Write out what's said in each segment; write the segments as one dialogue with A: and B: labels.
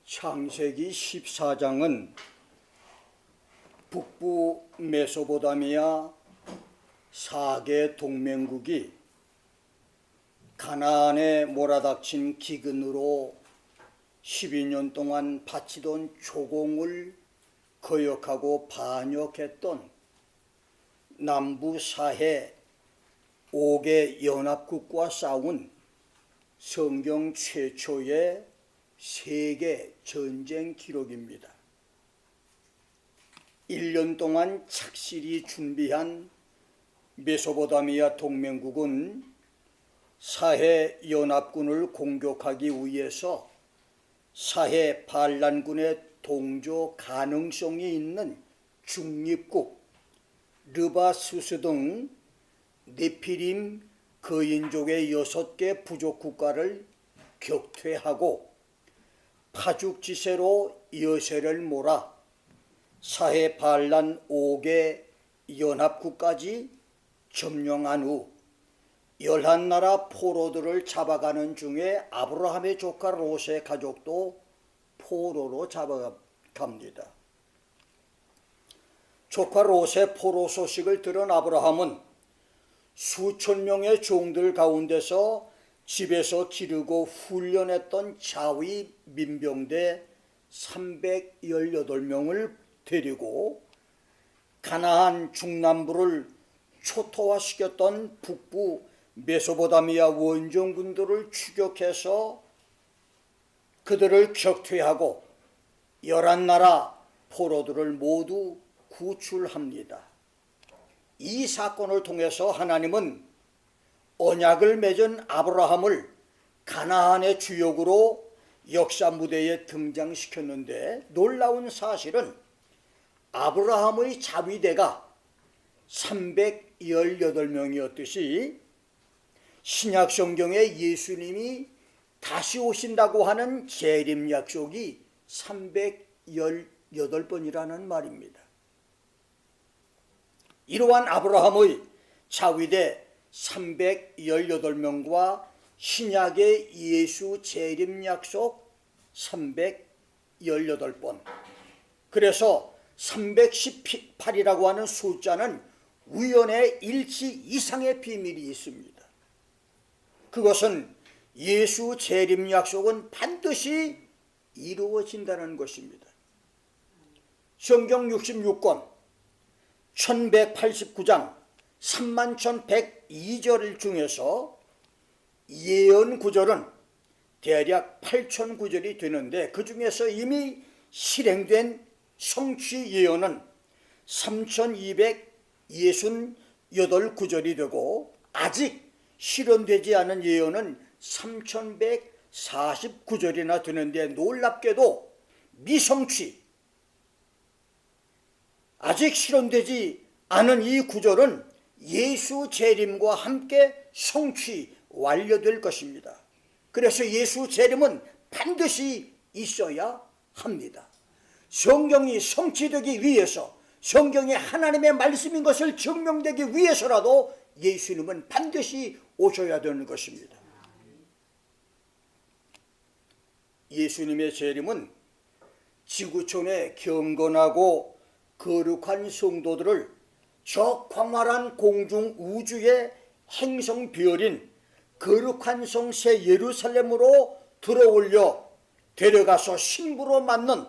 A: 창세기 14장은 북부 메소포타미아 4개 동맹국이 가나안에 몰아닥친 기근으로 12년 동안 바치던 조공을 거역하고 반역했던 남부 사해 5개 연합국과 싸운 성경 최초의 세계 전쟁 기록입니다. 1년 동안 착실히 준비한 메소포타미아 동맹국은 사해 연합군을 공격하기 위해서 사해 반란군의 동조 가능성이 있는 중립국 르바수스 등 네피림 거인족의 6개 부족 국가를 격퇴하고 파죽지세로 여세를 몰아 사해 반란 5개 연합국까지 점령한 후 11나라 포로들을 잡아가는 중에 아브라함의 조카 롯의 가족도 포로로 잡아갑니다. 조카 롯의 포로 소식을 들은 아브라함은 수천 명의 종들 가운데서 집에서 기르고 훈련했던 자위 민병대 318명을 데리고 가나안 중남부를 초토화시켰던 북부 메소포타미아 원정군들을 추격해서 그들을 격퇴하고 11나라 포로들을 모두 구출합니다. 이 사건을 통해서 하나님은 언약을 맺은 아브라함을 가나안의 주역으로 역사 무대에 등장시켰는데, 놀라운 사실은 아브라함의 자위대가 318명이었듯이 신약 성경에 예수님이 다시 오신다고 하는 재림 약속이 318번이라는 말입니다. 이러한 아브라함의 자위대 318명과 신약의 예수 재림 약속 318번. 그래서 318이라고 하는 숫자는 우연의 일치 이상의 비밀이 있습니다. 그것은 예수 재림 약속은 반드시 이루어진다는 것입니다. 성경 66권 1189장 31,102절 중에서 예언 구절은 대략 8,000구절이 되는데, 그 중에서 이미 실행된 성취 예언은 3,268구절이 되고, 아직 실현되지 않은 예언은 3,149절이나 되는데, 놀랍게도 미성취, 아직 실현되지 않은 이 구절은 예수 재림과 함께 성취 완료될 것입니다. 그래서 예수 재림은 반드시 있어야 합니다. 성경이 성취되기 위해서, 성경이 하나님의 말씀인 것을 증명되기 위해서라도 예수님은 반드시 오셔야 되는 것입니다. 예수님의 재림은 지구촌의 경건하고 거룩한 성도들을 저 광활한 공중 우주의 행성별인 거룩한 성 새 예루살렘으로 들어올려 데려가서 신부로 맞는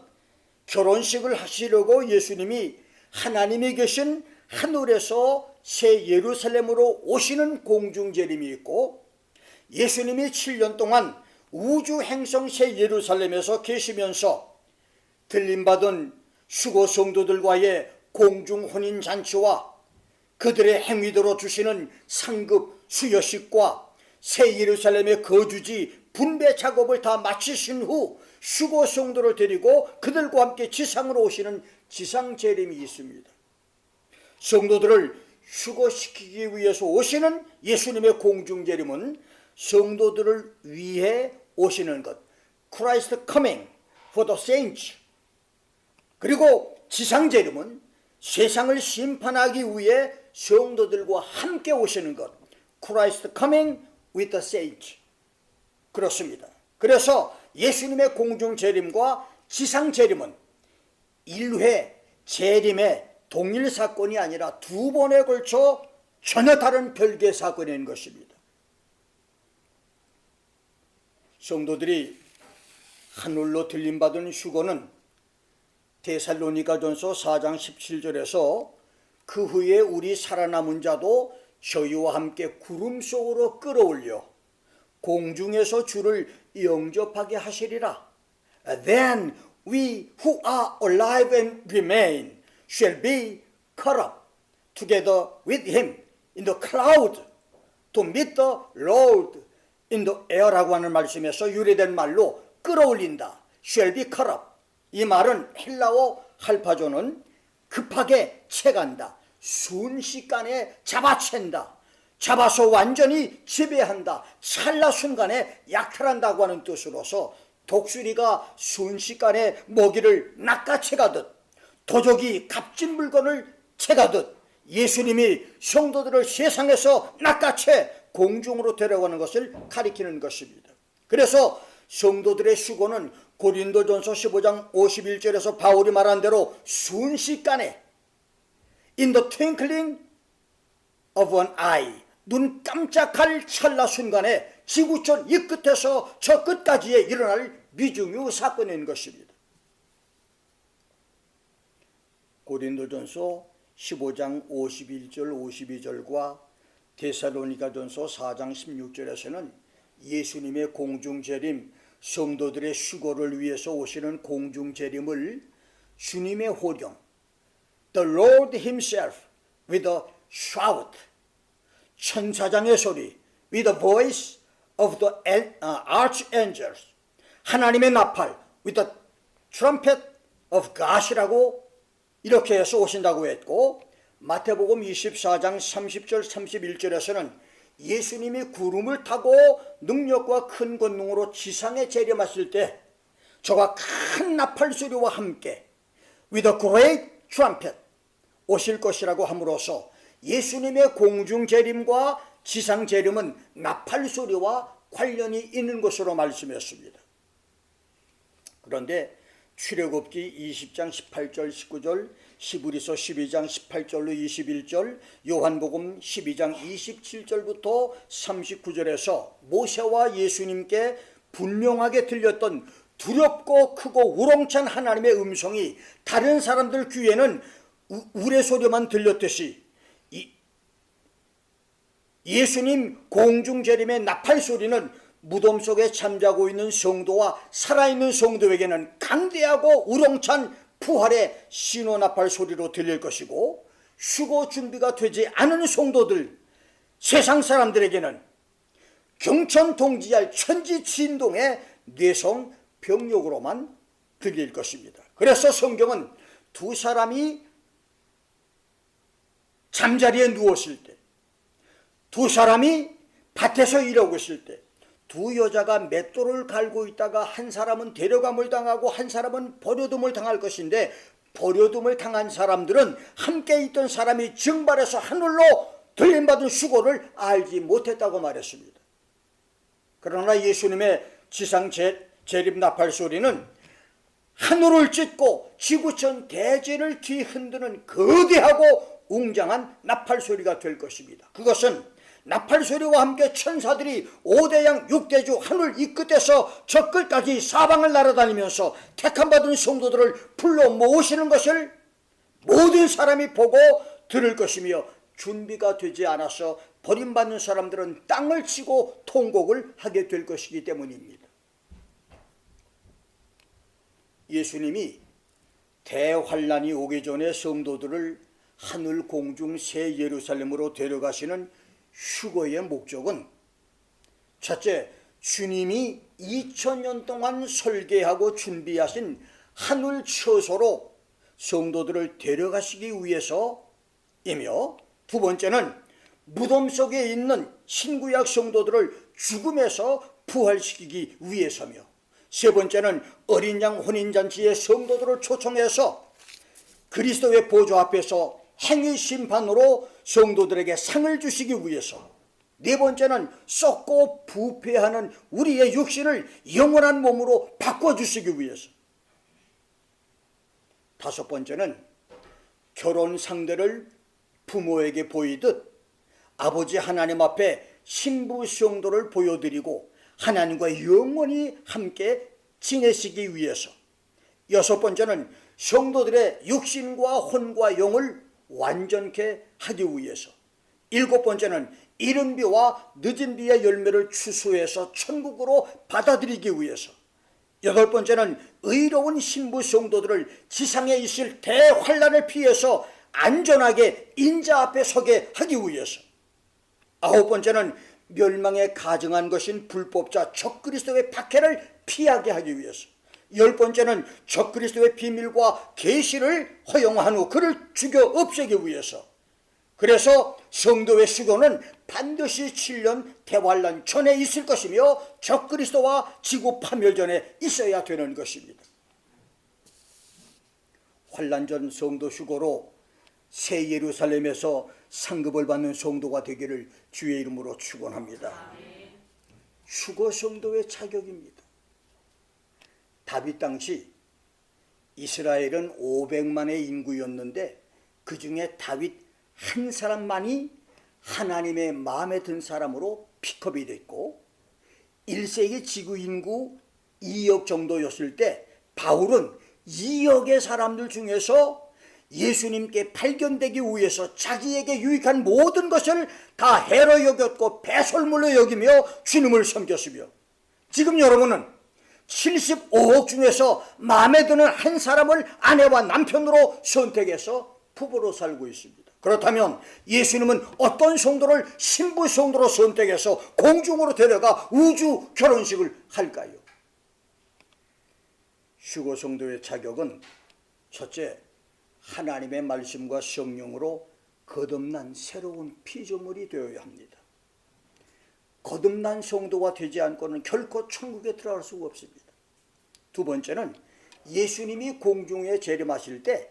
A: 결혼식을 하시려고 예수님이 하나님이 계신 하늘에서 새 예루살렘으로 오시는 공중재림이 있고, 예수님이 7년 동안 우주 행성 새 예루살렘에서 계시면서 들림받은 수고 성도들과의 공중 혼인 잔치와 그들의 행위대로 주시는 상급 수여식과 새 예루살렘의 거주지 분배 작업을 다 마치신 후 수고 성도를 데리고 그들과 함께 지상으로 오시는 지상 재림이 있습니다. 성도들을 휴거시키기 위해서 오시는 예수님의 공중 재림은 성도들을 위해 오시는 것, Christ coming for the saints. 그리고 지상 재림은 세상을 심판하기 위해 성도들과 함께 오시는 것, Christ coming with the saints. 그렇습니다. 그래서 예수님의 공중 재림과 지상 재림은 1회 재림의 동일 사건이 아니라 두 번에 걸쳐 전혀 다른 별개의 사건인 것입니다. 성도들이 하늘로 들림받은 휴거는 데살로니가전서 4장 17절에서 그 후에 우리 살아남은 자도 저희와 함께 구름 속으로 끌어올려 공중에서 주를 영접하게 하시리라. Then we who are alive and remain shall be caught up together with him in the cloud to meet the Lord in the air라고 하는 말씀에서 유래된 말로 끌어올린다. shall be caught up. 이 말은 헬라어 할파조는 급하게 채간다. 순식간에 잡아챈다. 잡아서 완전히 지배한다. 찰나 순간에 약탈한다고 하는 뜻으로서 독수리가 순식간에 먹이를 낚아채가듯 도적이 값진 물건을 채가듯 예수님이 성도들을 세상에서 낚아채 공중으로 데려가는 것을 가리키는 것입니다. 그래서 성도들의 휴거는 고린도전서 15장 51절에서 바울이 말한 대로 순식간에 in the twinkling of an eye, 눈 깜짝할 찰나 순간에 지구촌 이 끝에서 저 끝까지에 일어날 미중유 사건인 것입니다. 고린도전서 15장 51절 52절과 데살로니가전서 4장 16절에서는 예수님의 공중재림, 성도들의 휴거를 위해서 오시는 공중재림을 주님의 호령, The Lord Himself with a shout, 천사장의 소리, with the voice of the archangels, 하나님의 나팔, with the trumpet of God이라고 이렇게 해서 오신다고 했고, 마태복음 24장 30절 31절에서는 예수님이 구름을 타고 능력과 큰 권능으로 지상에 재림하실 때 저가 큰 나팔 소리와 함께 with a great trumpet 오실 것이라고 함으로써 예수님의 공중 재림과 지상 재림은 나팔 소리와 관련이 있는 것으로 말씀했습니다. 그런데 출애굽기 20장 18절 19절, 히브리서 12장 18절로 21절, 요한복음 12장 27절부터 39절에서 모세와 예수님께 분명하게 들렸던 두렵고 크고 우렁찬 하나님의 음성이 다른 사람들 귀에는 우레소리만 들렸듯이 예수님 공중재림의 나팔 소리는 무덤 속에 잠자고 있는 성도와 살아있는 성도에게는 강대하고 우렁찬 부활의 신호나팔 소리로 들릴 것이고, 휴거 준비가 되지 않은 성도들, 세상 사람들에게는 경천동지할 천지진동의 뇌성 병력으로만 들릴 것입니다. 그래서 성경은 두 사람이 잠자리에 누웠을 때, 두 사람이 밭에서 일하고 있을 때, 두 여자가 맷돌을 갈고 있다가 한 사람은 데려감을 당하고 한 사람은 버려둠을 당할 것인데, 버려둠을 당한 사람들은 함께 있던 사람이 증발해서 하늘로 들림받은 휴거를 알지 못했다고 말했습니다. 그러나 예수님의 지상 재림 나팔 소리는 하늘을 찢고 지구촌 대지를 뒤흔드는 거대하고 웅장한 나팔 소리가 될 것입니다. 그것은 나팔 소리와 함께 천사들이 5대양 6대주 하늘 이 끝에서 저 끝까지 사방을 날아다니면서 택함받은 성도들을 불러 모으시는 것을 모든 사람이 보고 들을 것이며, 준비가 되지 않아서 버림받는 사람들은 땅을 치고 통곡을 하게 될 것이기 때문입니다. 예수님이 대환란이 오기 전에 성도들을 하늘 공중 새 예루살렘으로 데려가시는 휴거의 목적은, 첫째, 주님이 2000년 동안 설계하고 준비하신 하늘 처소로 성도들을 데려가시기 위해서이며, 두 번째는 무덤 속에 있는 신구약 성도들을 죽음에서 부활시키기 위해서며, 세 번째는 어린 양 혼인잔치의 성도들을 초청해서 그리스도의 보좌 앞에서 행위 심판으로 성도들에게 상을 주시기 위해서, 네 번째는 썩고 부패하는 우리의 육신을 영원한 몸으로 바꿔주시기 위해서. 다섯 번째는 결혼 상대를 부모에게 보이듯 아버지 하나님 앞에 신부 성도를 보여드리고 하나님과 영원히 함께 지내시기 위해서. 여섯 번째는 성도들의 육신과 혼과 영을 완전케 하기 위해서. 일곱 번째는 이른 비와 늦은 비의 열매를 추수해서 천국으로 받아들이기 위해서. 여덟 번째는 의로운 신부 성도들을 지상에 있을 대환란을 피해서 안전하게 인자 앞에 서게 하기 위해서. 아홉 번째는 멸망에 가증한 것인 불법자 적그리스도의 박해를 피하게 하기 위해서. 열 번째는 적그리스도의 비밀과 계시를 허용한 후 그를 죽여 없애기 위해서. 그래서 성도의 수고는 반드시 7년 대환란 전에 있을 것이며 적그리스도와 지구 파멸 전에 있어야 되는 것입니다. 환란 전 성도 휴거로 새 예루살렘에서 상급을 받는 성도가 되기를 주의 이름으로 축원합니다. 휴거 성도의 자격입니다. 다윗 당시 이스라엘은 500만의 인구였는데 그 중에 다윗 한 사람만이 하나님의 마음에 든 사람으로 픽업이 됐고 1세기 지구 인구 2억 정도였을 때 바울은 2억의 사람들 중에서 예수님께 발견되기 위해서 자기에게 유익한 모든 것을 다 해로 여겼고 배설물로 여기며 주님을 섬겼으며, 지금 여러분은 75억 중에서 마음에 드는 한 사람을 아내와 남편으로 선택해서 부부로 살고 있습니다. 그렇다면 예수님은 어떤 성도를 신부 성도로 선택해서 공중으로 데려가 우주 결혼식을 할까요? 휴거 성도의 자격은 첫째, 하나님의 말씀과 성령으로 거듭난 새로운 피조물이 되어야 합니다. 거듭난 성도가 되지 않고는 결코 천국에 들어갈 수가 없습니다. 두 번째는 예수님이 공중에 재림하실 때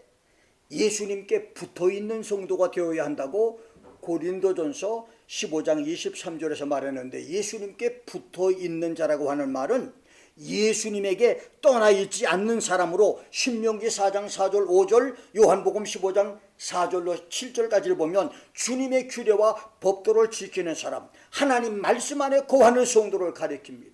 A: 예수님께 붙어있는 성도가 되어야 한다고 고린도전서 15장 23절에서 말했는데, 예수님께 붙어있는 자라고 하는 말은 예수님에게 떠나 있지 않는 사람으로 신명기 4장 4절 5절 요한복음 15장 4절로 7절까지를 보면 주님의 규례와 법도를 지키는 사람, 하나님 말씀 안에 거하는 성도를 가리킵니다.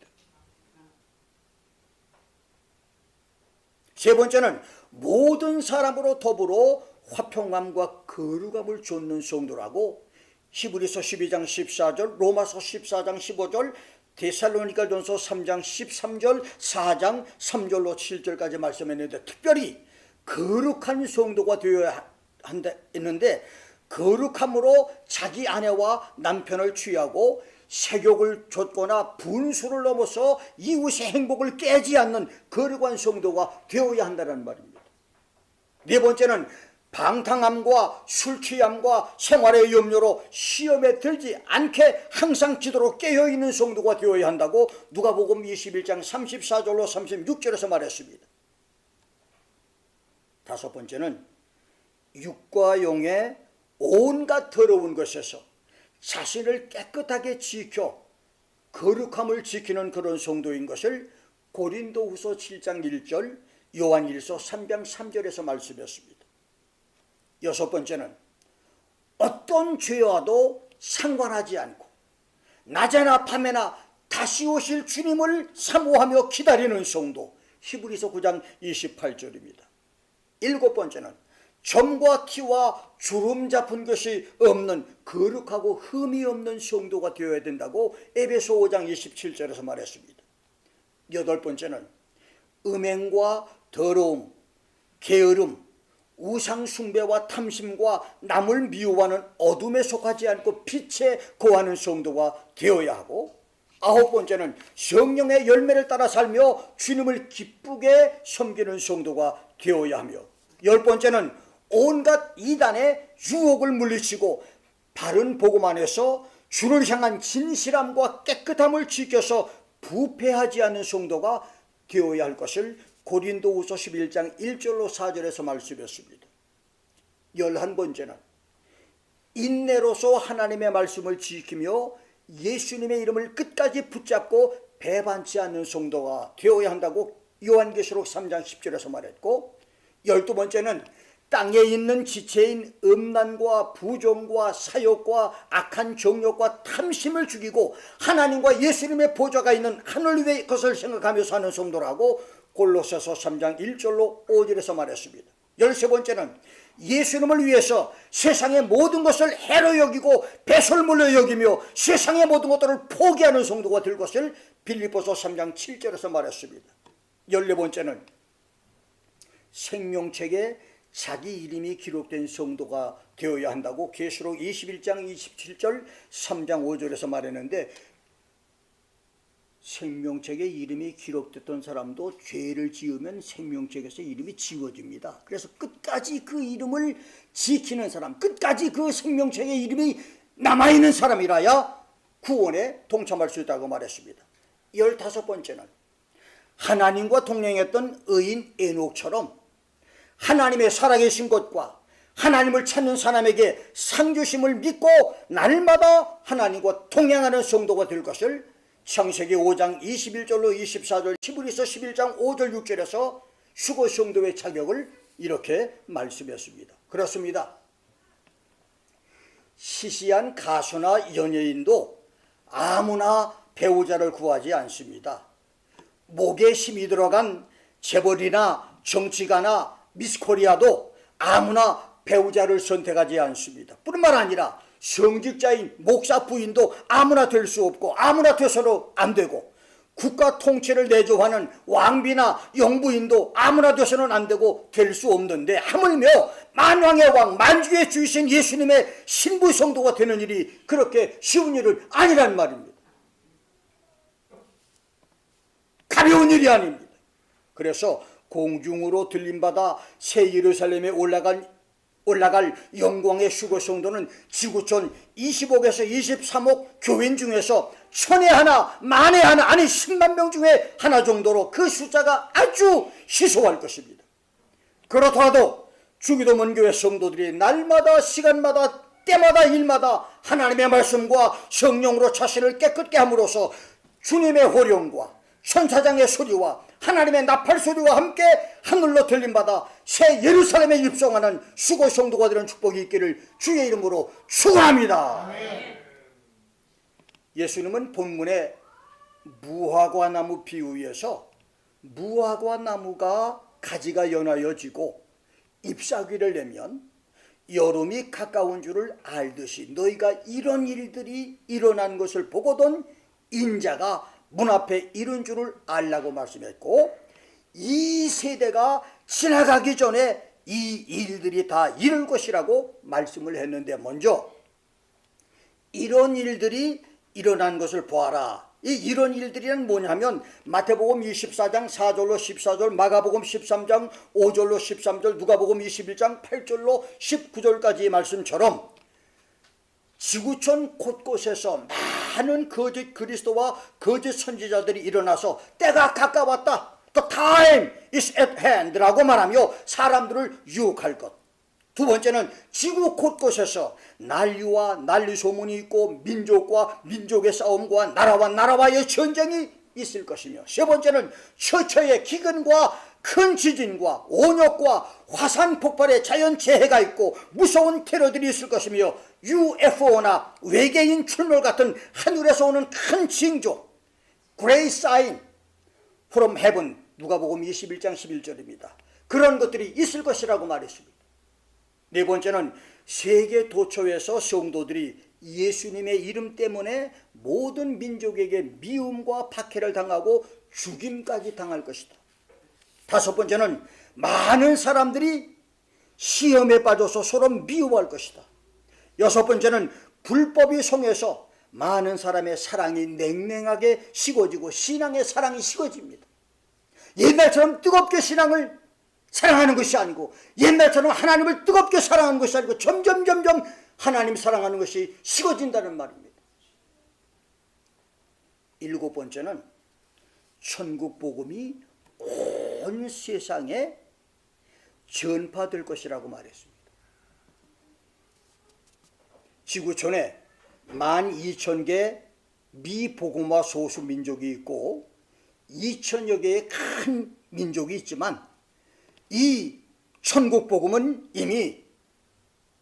A: 세 번째는 모든 사람으로 더불어 화평함과 거룩함을 좇는 성도라고 히브리서 12장 14절, 로마서 14장 15절, 데살로니가전서 3장 13절, 4장 3절로 7절까지 말씀했는데, 특별히 거룩한 성도가 되어야 한다 했는데, 거룩함으로 자기 아내와 남편을 취하고 세욕을 좇거나 분수를 넘어서 이웃의 행복을 깨지 않는 거룩한 성도가 되어야 한다는 말입니다. 네 번째는 방탕함과 술 취함과 생활의 염려로 시험에 들지 않게 항상 기도로 깨어있는 성도가 되어야 한다고 누가복음 21장 34절로 36절에서 말했습니다. 다섯 번째는 육과 영의 온갖 더러운 것에서 자신을 깨끗하게 지켜 거룩함을 지키는 그런 성도인 것을 고린도후서 7장 1절, 요한일서 3장 3절에서 말씀했습니다. 여섯 번째는 어떤 죄와도 상관하지 않고 낮에나 밤에나 다시 오실 주님을 사모하며 기다리는 성도, 히브리서 9장 28절입니다. 일곱 번째는 점과 티와 주름 잡은 것이 없는 거룩하고 흠이 없는 성도가 되어야 된다고 에베소 5장 27절에서 말했습니다. 여덟 번째는 음행과 더러움, 게으름, 우상 숭배와 탐심과 남을 미워하는 어둠에 속하지 않고 빛에 거하는 성도가 되어야 하고, 아홉 번째는 성령의 열매를 따라 살며 주님을 기쁘게 섬기는 성도가 되어야 하며, 열 번째는 온갖 이단의 유혹을 물리치고 바른 복음 안에서 주를 향한 진실함과 깨끗함을 지켜서 부패하지 않는 성도가 되어야 할 것을 고린도후서 11장 1절로 4절에서 말씀했습니다. 11번째는 인내로서 하나님의 말씀을 지키며 예수님의 이름을 끝까지 붙잡고 배반치 않는 성도가 되어야 한다고 요한계시록 3장 10절에서 말했고, 12번째는 땅에 있는 지체인 음란과 부정과 사욕과 악한 정욕과 탐심을 죽이고 하나님과 예수님의 보좌가 있는 하늘 위의 것을 생각하며 사는 성도라고 골로새서 3장 1절로 5절에서 말했습니다. 13번째는 예수님을 위해서 세상의 모든 것을 해로 여기고 배설물로 여기며 세상의 모든 것들을 포기하는 성도가 될 것을 빌립보서 3장 7절에서 말했습니다. 14번째는 생명책에 자기 이름이 기록된 성도가 되어야 한다고 계시록 21장 27절 3장 5절에서 말했는데, 생명책에 이름이 기록됐던 사람도 죄를 지으면 생명책에서 이름이 지워집니다. 그래서 끝까지 그 이름을 지키는 사람, 끝까지 그 생명책에 이름이 남아있는 사람이라야 구원에 동참할 수 있다고 말했습니다. 15번째는 하나님과 동행했던 의인 에녹처럼 하나님의 살아계신 것과 하나님을 찾는 사람에게 상 주심을 믿고 날마다 하나님과 동행하는 성도가 될 것을 창세기 5장 21절로 24절, 히브리서 11장 5절 6절에서 휴거 성도의 자격을 이렇게 말씀했습니다. 그렇습니다. 시시한 가수나 연예인도 아무나 배우자를 구하지 않습니다. 목에 힘이 들어간 재벌이나 정치가나 미스코리아도 아무나 배우자를 선택하지 않습니다. 뿐만 아니라 성직자인 목사 부인도 아무나 될 수 없고 아무나 돼서는 안 되고, 국가 통치를 내조하는 왕비나 영부인도 아무나 돼서는 안 되고 될 수 없는데, 하물며 만왕의 왕 만주의 주이신 예수님의 신부 성도가 되는 일이 그렇게 쉬운 일은 아니란 말입니다. 가벼운 일이 아닙니다. 그래서 공중으로 들림받아 새 예루살렘에 올라갈 영광의 휴거 성도는 지구촌 20억에서 23억 교인 중에서 천에 하나, 만에 하나, 아니 10만 명 중에 하나 정도로 그 숫자가 아주 희소할 것입니다. 그렇더라도 주기도문 교회 성도들이 날마다, 시간마다, 때마다, 일마다 하나님의 말씀과 성령으로 자신을 깨끗게 함으로써 주님의 호령과 천사장의 소리와 하나님의 나팔 소리와 함께 하늘로 들림받아 새 예루살렘에 입성하는 수고 성도가 되는 축복이 있기를 주의 이름으로 축원합니다. 아멘. 예수님은 본문에 무화과 나무 비유에서 무화과 나무가 가지가 연하여지고 잎사귀를 내면 여름이 가까운 줄을 알듯이 너희가 이런 일들이 일어난 것을 보고던 인자가 문 앞에 이른 줄을 알라고 말씀했고, 이 세대가 지나가기 전에 이 일들이 다 이룰 것이라고 말씀을 했는데, 먼저 이런 일들이 일어난 것을 보아라. 이런 일들이란 뭐냐면 마태복음 24장 4절로 14절, 마가복음 13장 5절로 13절, 누가복음 21장 8절로 19절까지의 말씀처럼 지구촌 곳곳에서 많은 거짓 그리스도와 거짓 선지자들이 일어나서 때가 가까웠다, The time is at hand 라고 말하며 사람들을 유혹할 것. 두 번째는 지구 곳곳에서 난리와 난리 소문이 있고 민족과 민족의 싸움과 나라와 나라와의 전쟁이 있을 것이며, 세 번째는 처처의 기근과 큰 지진과 온역과 화산 폭발의 자연재해가 있고 무서운 테러들이 있을 것이며, UFO나 외계인 출몰 같은 하늘에서 오는 큰 징조, Great Sign from Heaven, 누가복음 21장 11절입니다. 그런 것들이 있을 것이라고 말했습니다. 네 번째는 세계 도처에서 성도들이 예수님의 이름 때문에 모든 민족에게 미움과 박해를 당하고 죽임까지 당할 것이다. 다섯 번째는 많은 사람들이 시험에 빠져서 서로 미워할 것이다. 여섯 번째는 불법이 성해서 많은 사람의 사랑이 냉랭하게 식어지고 신앙의 사랑이 식어집니다. 옛날처럼 뜨겁게 신앙을 사랑하는 것이 아니고, 옛날처럼 하나님을 뜨겁게 사랑하는 것이 아니고 점점 하나님 사랑하는 것이 식어진다는 말입니다. 일곱 번째는 천국 복음이 온 세상에 전파될 것이라고 말했습니다. 지구촌에 12,000개 미복음화 소수 민족이 있고 2천여 개의 큰 민족이 있지만 이 천국 복음은 이미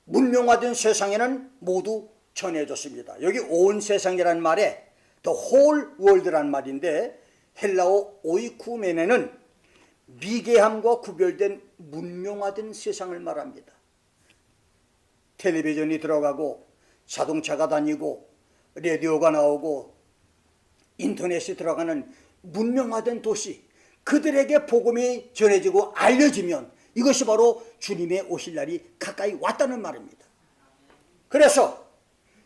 A: 문명화된 세상에는 모두 전해졌습니다. 여기 온 세상이란 말에 the whole world란 말인데 헬라어 오이쿠메네는 미개함과 구별된 문명화된 세상을 말합니다. 텔레비전이 들어가고 자동차가 다니고 라디오가 나오고 인터넷이 들어가는 문명화된 도시, 그들에게 복음이 전해지고 알려지면 이것이 바로 주님의 오실 날이 가까이 왔다는 말입니다. 그래서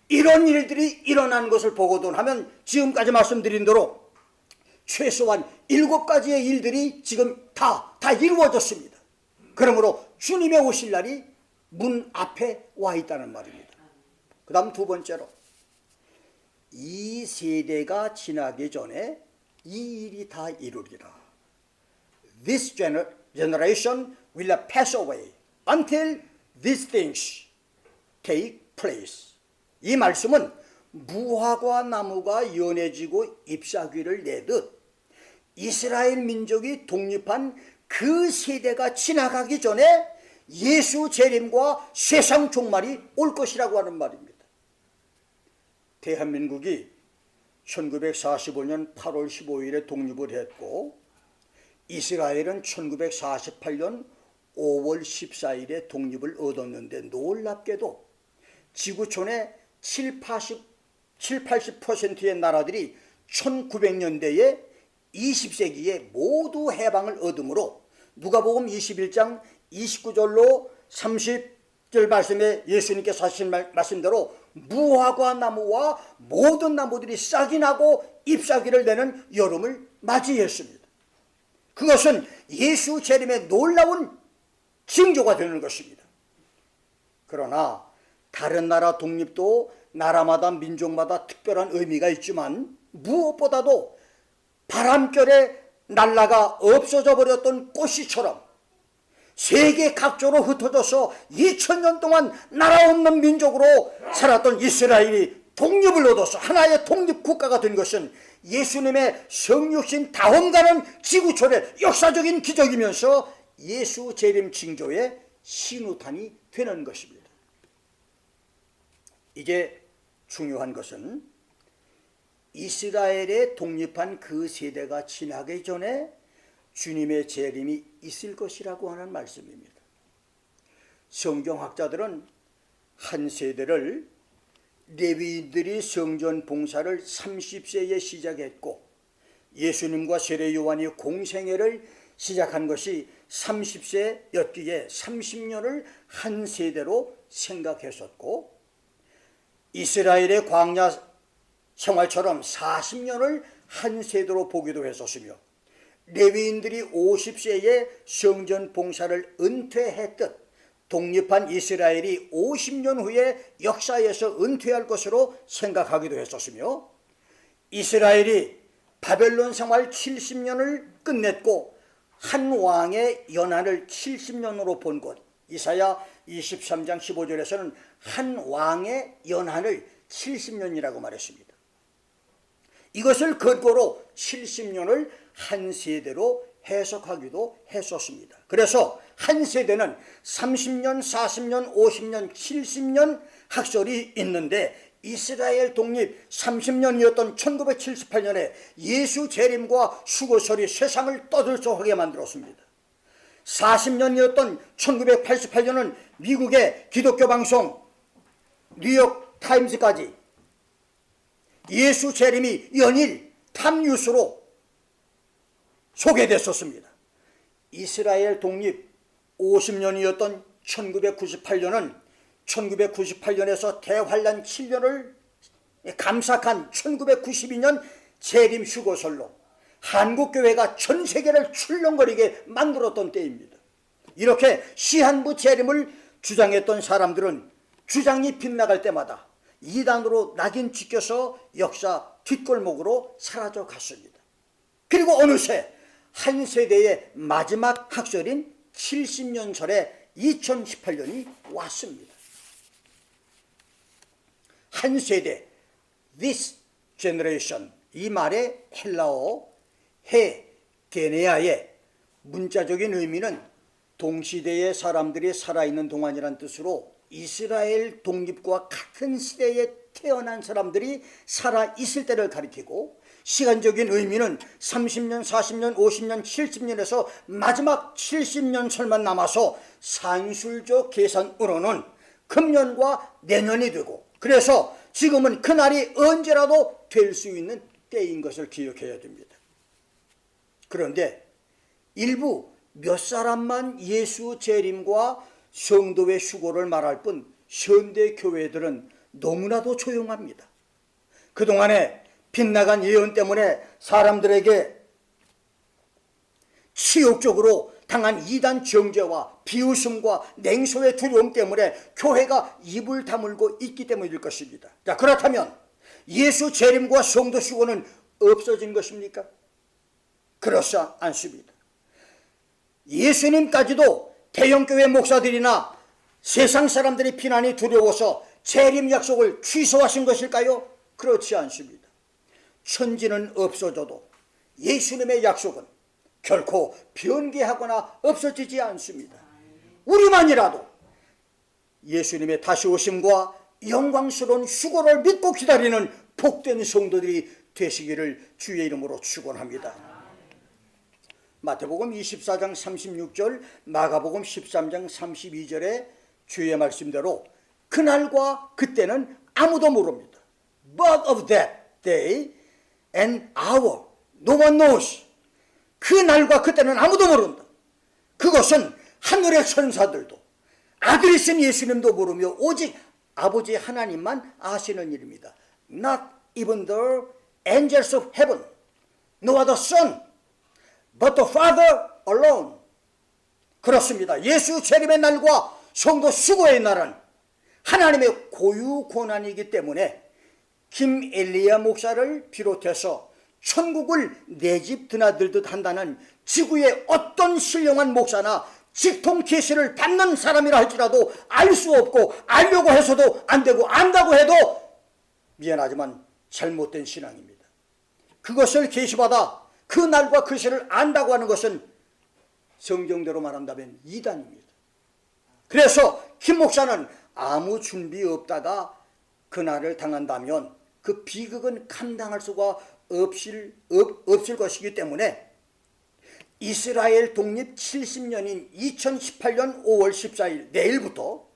A: 이런 일들이 일어난 것을 보고도 하면 지금까지 말씀드린 대로 최소한 7가지의 일들이 지금 다 이루어졌습니다. 그러므로 주님의 오실 날이 문 앞에 와 있다는 말입니다. 그 다음 두 번째로, 이 세대가 지나기 전에 이 일이 다 이루리라. This generation will pass away until these things take place. 이 말씀은 무화과 나무가 연해지고 잎사귀를 내듯 이스라엘 민족이 독립한 그 세대가 지나가기 전에 예수 재림과 세상 종말이 올 것이라고 하는 말입니다. 대한민국이 1945년 8월 15일에 독립을 했고 이스라엘은 1948년 5월 14일에 독립을 얻었는데 놀랍게도 지구촌의 70-80%의 나라들이 1900년대에 20세기에 모두 해방을 얻으므로 누가복음 21장 29절로 30절 말씀에 예수님께서 하신 말씀대로 무화과 나무와 모든 나무들이 싹이 나고 잎사귀를 내는 여름을 맞이했습니다. 그것은 예수 재림의 놀라운 징조가 되는 것입니다. 그러나 다른 나라 독립도 나라마다 민족마다 특별한 의미가 있지만 무엇보다도 바람결에 날라가 없어져 버렸던 꽃이처럼 세계 각지로 흩어져서 2000년 동안 나라 없는 민족으로 살았던 이스라엘이 독립을 얻어서 하나의 독립국가가 된 것은 예수님의 성육신 다음가는 지구촌의 역사적인 기적이면서 예수 재림 징조의 신우탄이 되는 것입니다. 이제 중요한 것은 이스라엘에 독립한 그 세대가 지나기 전에 주님의 재림이 있을 것이라고 하는 말씀입니다. 성경학자들은 한 세대를 레위인들이 성전 봉사를 30세에 시작했고 예수님과 세례 요한이 공생애를 시작한 것이 30세였기에 30년을 한 세대로 생각했었고 이스라엘의 광야 생활처럼 40년을 한 세대로 보기도 했었으며 레위인들이 50세에 성전 봉사를 은퇴했듯 독립한 이스라엘이 50년 후에 역사에서 은퇴할 것으로 생각하기도 했었으며 이스라엘이 바벨론 생활 70년을 끝냈고 한 왕의 연한을 70년으로 본 것, 이사야 23장 15절에서는 한 왕의 연한을 70년이라고 말했습니다. 이것을 근거로 70년을 한 세대로 해석하기도 했었습니다. 그래서 한 세대는 30년, 40년, 50년, 70년 학설이 있는데 이스라엘 독립 30년이었던 1978년에 예수 재림과 수고설이 세상을 떠들썩하게 만들었습니다. 40년이었던 1988년은 미국의 기독교 방송 뉴욕 타임즈까지 예수 재림이 연일 탑뉴스로 소개됐었습니다. 이스라엘 독립 50년이었던 1998년은 1998년에서 대환란 7년을 감삭한 1992년 재림 휴거설로 한국교회가 전 세계를 출렁거리게 만들었던 때입니다. 이렇게 시한부 재림을 주장했던 사람들은 주장이 빗나갈 때마다 이단으로 낙인 찍혀서 역사 뒷골목으로 사라져 갔습니다. 그리고 어느새 한 세대의 마지막 학설인 70년 전에 2018년이 왔습니다. 한 세대, this generation, 이 말의 헬라어 해 게네아의 문자적인 의미는 동시대의 사람들이 살아있는 동안이란 뜻으로 이스라엘 독립과 같은 시대에 태어난 사람들이 살아있을 때를 가리키고, 시간적인 의미는 30년, 40년, 50년, 70년에서 마지막 70년설만 남아서 산술적 계산으로는 금년과 내년이 되고, 그래서 지금은 그날이 언제라도 될 수 있는 때인 것을 기억해야 됩니다. 그런데 일부 몇 사람만 예수 재림과 성도의 휴고를 말할 뿐 현대 교회들은 너무나도 조용합니다. 그동안에 빗나간 예언 때문에 사람들에게 치욕적으로 당한 이단 정죄와 비웃음과 냉소의 두려움 때문에 교회가 입을 다물고 있기 때문일 것입니다. 자, 그렇다면 예수 재림과 성도 휴고는 없어진 것입니까? 그렇지 않습니다. 예수님까지도 대형교회 목사들이나 세상 사람들의 비난이 두려워서 재림 약속을 취소하신 것일까요? 그렇지 않습니다. 천지는 없어져도 예수님의 약속은 결코 변개하거나 없어지지 않습니다. 우리만이라도 예수님의 다시 오심과 영광스러운 휴거를 믿고 기다리는 복된 성도들이 되시기를 주의 이름으로 축원합니다. 마태복음 24장 36절, 마가복음 13장 32절의 주의 말씀대로 그날과 그때는 아무도 모릅니다. But of that day and hour no one knows. 그날과 그때는 아무도 모른다. 그것은 하늘의 천사들도 아들이신 예수님도 모르며 오직 아버지 하나님만 아시는 일입니다. Not even the angels of heaven, nor the Son, but the Father alone. 그렇습니다. 예수 재림의 날과 성도 휴거의 날은 하나님의 고유 권한이기 때문에 김엘리야 목사를 비롯해서 천국을 내 집 드나들듯 한다는 지구의 어떤 신령한 목사나 직통 계시를 받는 사람이라 할지라도 알 수 없고, 알려고 해서도 안 되고, 안다고 해도 미안하지만 잘못된 신앙입니다. 그것을 계시받아 그 날과 그 시를 안다고 하는 것은 성경대로 말한다면 이단입니다. 그래서 김 목사는 아무 준비 없다가 그날을 당한다면 그 비극은 감당할 수가 없을 것이기 때문에 이스라엘 독립 70년인 2018년 5월 14일 내일부터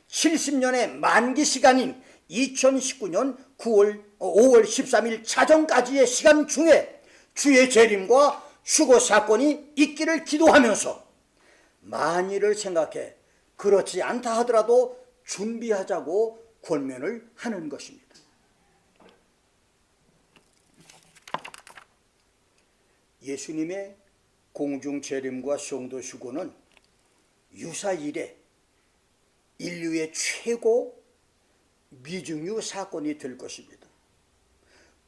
A: 70년의 만기 시간인 2019년 5월 13일 자정까지의 시간 중에 주의 재림과 휴거 사건이 있기를 기도하면서 만일을 생각해 그렇지 않다 하더라도 준비하자고 권면을 하는 것입니다. 예수님의 공중 재림과 성도 휴거는 유사 이래 인류의 최고 미중유 사건이 될 것입니다.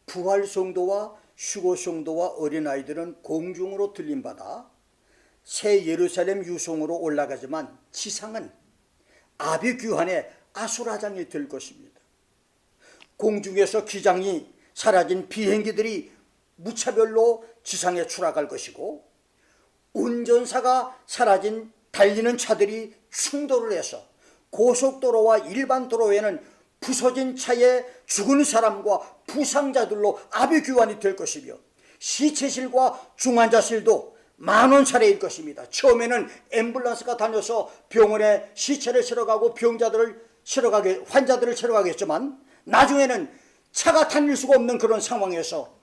A: 부활 성도와 휴거 성도와 어린아이들은 공중으로 들림받아 새 예루살렘 유성으로 올라가지만 지상은 아비규환의 아수라장이 될 것입니다. 공중에서 기장이 사라진 비행기들이 무차별로 지상에 추락할 것이고, 운전사가 사라진 달리는 차들이 충돌을 해서 고속도로와 일반 도로에는 부서진 차에 죽은 사람과 부상자들로 아비규환이 될 것이며, 시체실과 중환자실도 만원 차례일 것입니다. 처음에는 앰뷸런스가 다녀서 병원에 시체를 실어가고 환자들을 실어가겠지만, 나중에는 차가 다닐 수가 없는 그런 상황에서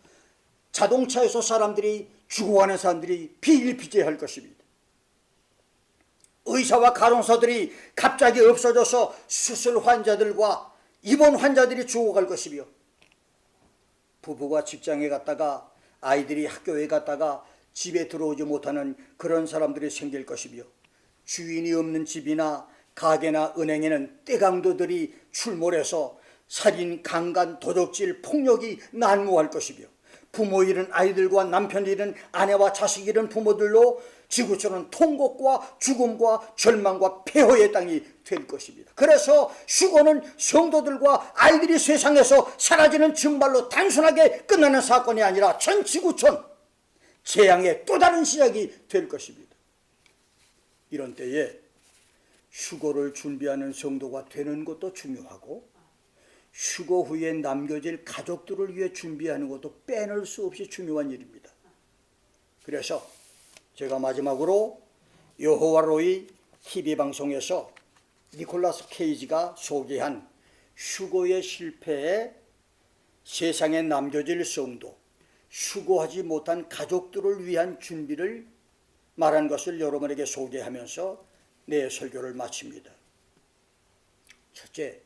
A: 자동차에서 사람들이 죽어가는 사람들이 비일비재할 것입니다. 의사와 간호사들이 갑자기 없어져서 수술 환자들과 입원 환자들이 죽어갈 것이며, 부부가 직장에 갔다가 아이들이 학교에 갔다가 집에 들어오지 못하는 그런 사람들이 생길 것이며, 주인이 없는 집이나 가게나 은행에는 떼강도들이 출몰해서 살인, 강간, 도적질, 폭력이 난무할 것이며, 부모 잃은 아이들과 남편 잃은 아내와 자식 잃은 부모들로 지구촌은 통곡과 죽음과 절망과 폐허의 땅이 될 것입니다. 그래서 휴거는 성도들과 아이들이 세상에서 사라지는 정말로 단순하게 끝나는 사건이 아니라 전 지구촌 재앙의 또 다른 시작이 될 것입니다. 이런 때에 휴거를 준비하는 성도가 되는 것도 중요하고 휴거 후에 남겨질 가족들을 위해 준비하는 것도 빼놓을 수 없이 중요한 일입니다. 그래서 제가 마지막으로 여호와로이 TV방송에서 니콜라스 케이지가 소개한 휴거의 실패에 세상에 남겨질 성도, 휴거하지 못한 가족들을 위한 준비를 말한 것을 여러분에게 소개하면서 내 설교를 마칩니다. 첫째,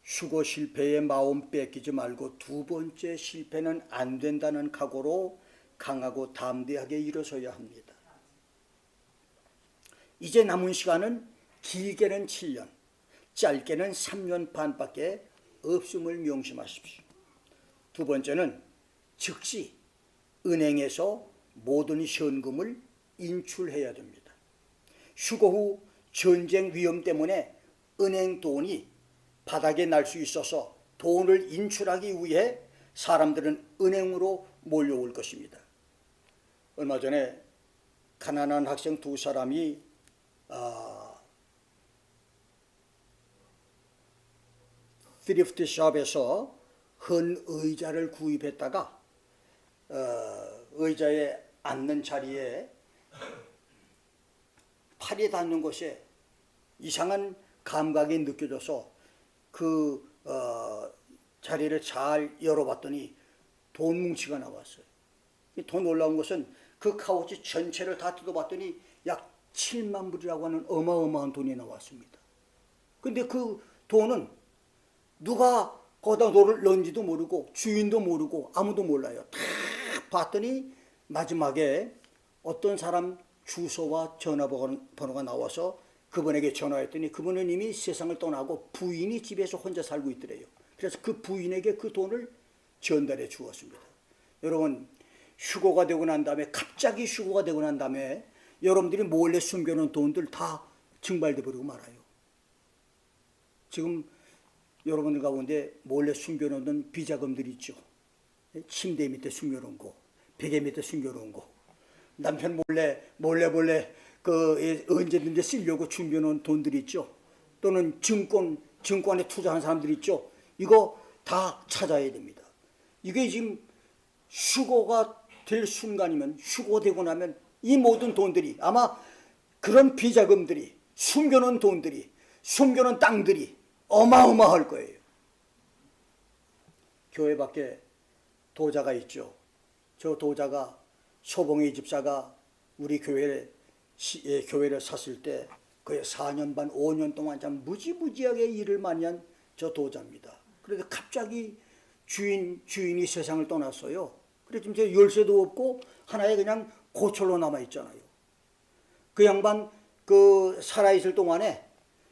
A: 휴거 실패에 마음 뺏기지 말고 두 번째, 실패는 안 된다는 각오로 강하고 담대하게 일어서야 합니다. 이제 남은 시간은 길게는 7년, 짧게는 3년 반밖에 없음을 명심하십시오. 두 번째는 즉시 은행에서 모든 현금을 인출해야 됩니다. 휴거 후 전쟁 위험 때문에 은행 돈이 바닥에 날 수 있어서 돈을 인출하기 위해 사람들은 은행으로 몰려올 것입니다. 얼마 전에 가난한 학생 두 사람이 스리프트 숍에서 헌 의자를 구입했다가 의자에 앉는 자리에 팔이 닿는 곳에 이상한 감각이 느껴져서 그 자리를 잘 열어봤더니 돈 뭉치가 나왔어요. 더 놀라운 것은 그 카우치 전체를 다 뜯어봤더니 약 7만 불이라고 하는 어마어마한 돈이 나왔습니다. 근데 그 돈은 누가 거기다 돈을 넣은지도 모르고 주인도 모르고 아무도 몰라요. 다 봤더니 마지막에 어떤 사람 주소와 전화번호가 나와서 그분에게 전화했더니 그분은 이미 세상을 떠나고 부인이 집에서 혼자 살고 있더래요. 그래서 그 부인에게 그 돈을 전달해 주었습니다. 여러분, 휴거가 되고 난 다음에, 갑자기 휴거가 되고 난 다음에 여러분들이 몰래 숨겨놓은 돈들 다 증발돼 버리고 말아요. 지금 여러분들 가운데 몰래 숨겨놓는 비자금들 있죠. 침대 밑에 숨겨놓은 거, 베개 밑에 숨겨놓은 거, 남편 몰래 그 언제든지 쓰려고 숨겨놓은 돈들 있죠. 또는 증권에 투자한 사람들 있죠. 이거 다 찾아야 됩니다. 이게 지금 휴거가 될 순간이면, 휴거되고 나면 이 모든 돈들이, 아마 그런 비자금들이, 숨겨놓은 돈들이, 숨겨놓은 땅들이 어마어마할 거예요. 교회 밖에 도자가 있죠. 저 도자가, 소봉이 집사가 우리 교회를 샀을 때 거의 4년 반, 5년 동안 참 무지무지하게 일을 많이 한 저 도자입니다. 그래서 갑자기 주인이 세상을 떠났어요. 그래서 지금 열쇠도 없고 하나의 그냥 고철로 남아 있잖아요. 그 양반 그 살아있을 동안에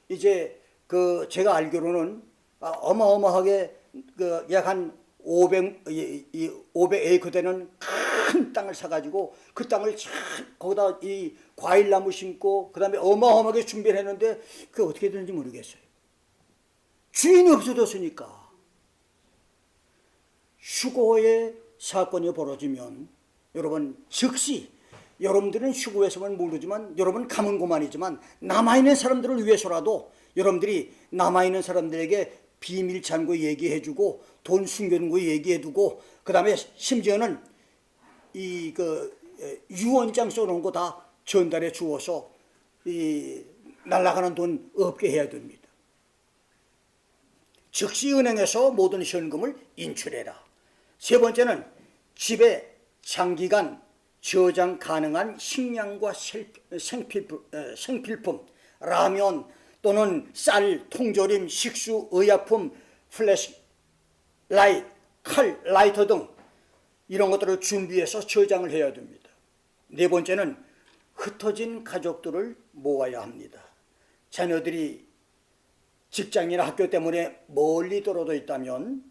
A: 이제 그 제가 알기로는 어마어마하게 그 약 한 500에이커 되는 큰 땅을 사가지고 그 땅을 거기다 이 과일나무 심고 그 다음에 어마어마하게 준비를 했는데 그게 어떻게 되는지 모르겠어요. 주인이 없어졌으니까. 휴거의 사건이 벌어지면 여러분 즉시, 여러분들은 휴거에서만 모르지만 여러분 가면 고만이지만 남아있는 사람들을 위해서라도 여러분들이 남아있는 사람들에게 비밀 잔고 얘기해주고 돈 숨겨둔 거 얘기해두고 그 다음에 심지어는 이 유언장 써놓은 거 다 전달해 주어서 이 날아가는 돈 없게 해야 됩니다. 즉시 은행에서 모든 현금을 인출해라. 세 번째는 집에 장기간 저장 가능한 식량과 생필품, 라면 또는 쌀, 통조림, 식수, 의약품, 플래시라이트, 칼, 라이터 등 이런 것들을 준비해서 저장을 해야 됩니다. 네 번째는 흩어진 가족들을 모아야 합니다. 자녀들이 직장이나 학교 때문에 멀리 떨어져 있다면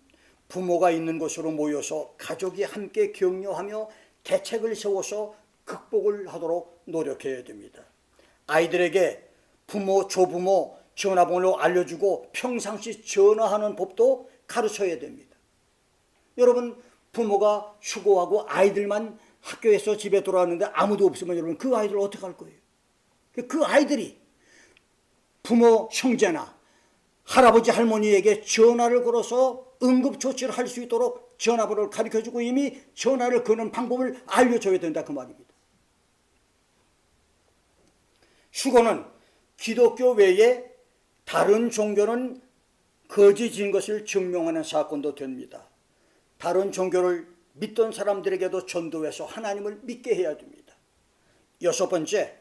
A: 부모가 있는 곳으로 모여서 가족이 함께 격려하며 대책을 세워서 극복을 하도록 노력해야 됩니다. 아이들에게 부모, 조부모 전화번호 알려주고 평상시 전화하는 법도 가르쳐야 됩니다. 여러분, 부모가 휴고하고 아이들만 학교에서 집에 돌아왔는데 아무도 없으면 여러분 그 아이들 어떻게 할 거예요? 그 아이들이 부모, 형제나 할아버지, 할머니에게 전화를 걸어서 응급조치를 할 수 있도록 전화번호를 가르쳐주고 이미 전화를 거는 방법을 알려줘야 된다 그 말입니다. 휴거는 기독교 외에 다른 종교는 거짓인 것을 증명하는 사건도 됩니다. 다른 종교를 믿던 사람들에게도 전도해서 하나님을 믿게 해야 됩니다. 여섯 번째,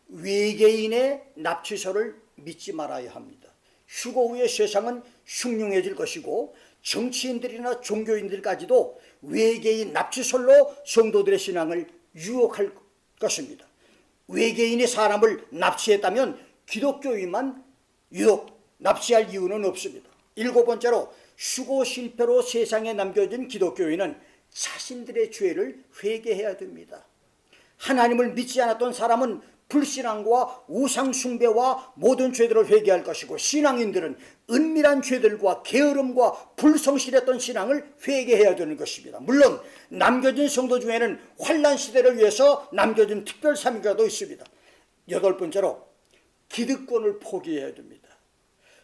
A: 외계인의 납치설을 믿지 말아야 합니다. 휴거 후의 세상은 흉흉해질 것이고 정치인들이나 종교인들까지도 외계인 납치설로 성도들의 신앙을 유혹할 것입니다. 외계인이 사람을 납치했다면 기독교인만 유혹, 납치할 이유는 없습니다. 일곱 번째로 휴거 실패로 세상에 남겨진 기독교인은 자신들의 죄를 회개해야 됩니다. 하나님을 믿지 않았던 사람은 불신앙과 우상숭배와 모든 죄들을 회개할 것이고 신앙인들은 은밀한 죄들과 게으름과 불성실했던 신앙을 회개해야 되는 것입니다. 물론 남겨진 성도 중에는 환난 시대를 위해서 남겨진 특별 사명자도 있습니다. 여덟 번째로 기득권을 포기해야 됩니다.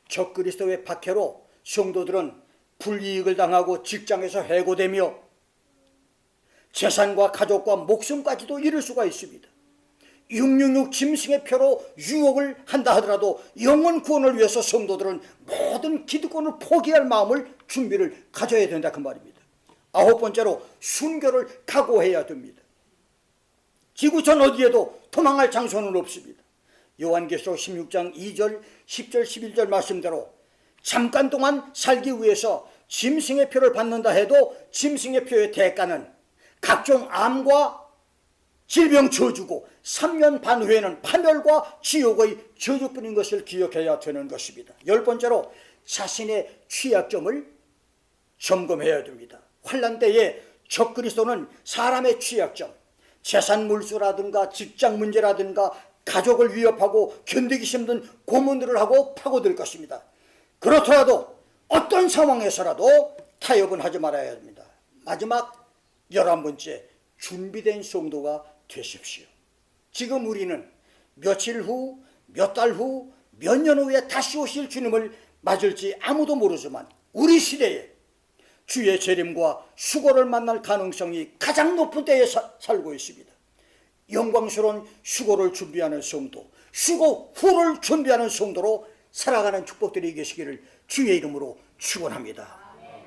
A: 적그리스도의 박해로 성도들은 불이익을 당하고 직장에서 해고되며 재산과 가족과 목숨까지도 잃을 수가 있습니다. 666 짐승의 표로 유혹을 한다 하더라도 영원 구원을 위해서 성도들은 모든 기득권을 포기할 마음을 준비를 가져야 된다 그 말입니다. 아홉 번째로 순교를 각오해야 됩니다. 지구촌 어디에도 도망할 장소는 없습니다. 요한계시록 16장 2절 10절 11절 말씀대로 잠깐 동안 살기 위해서 짐승의 표를 받는다 해도 짐승의 표의 대가는 각종 암과 질병 저주고 3년 반 후에는 파멸과 지옥의 저주뿐인 것을 기억해야 되는 것입니다. 열 번째로 자신의 취약점을 점검해야 됩니다. 환난 때에 적그리스도는 사람의 취약점, 재산 몰수라든가 직장 문제라든가 가족을 위협하고 견디기 힘든 고문들을 하고 파고들 것입니다. 그렇더라도 어떤 상황에서라도 타협은 하지 말아야 합니다. 마지막 11번째, 준비된 성도가 되십시오. 지금 우리는 며칠 후, 몇 달 후, 몇 년 후에 다시 오실 주님을 맞을지 아무도 모르지만 우리 시대에 주의 재림과 휴거를 만날 가능성이 가장 높은 때에 살고 있습니다. 영광스러운 휴거를 준비하는 성도, 휴거 후를 준비하는 성도로 살아가는 축복들이 계시기를 주의 이름으로 축원합니다.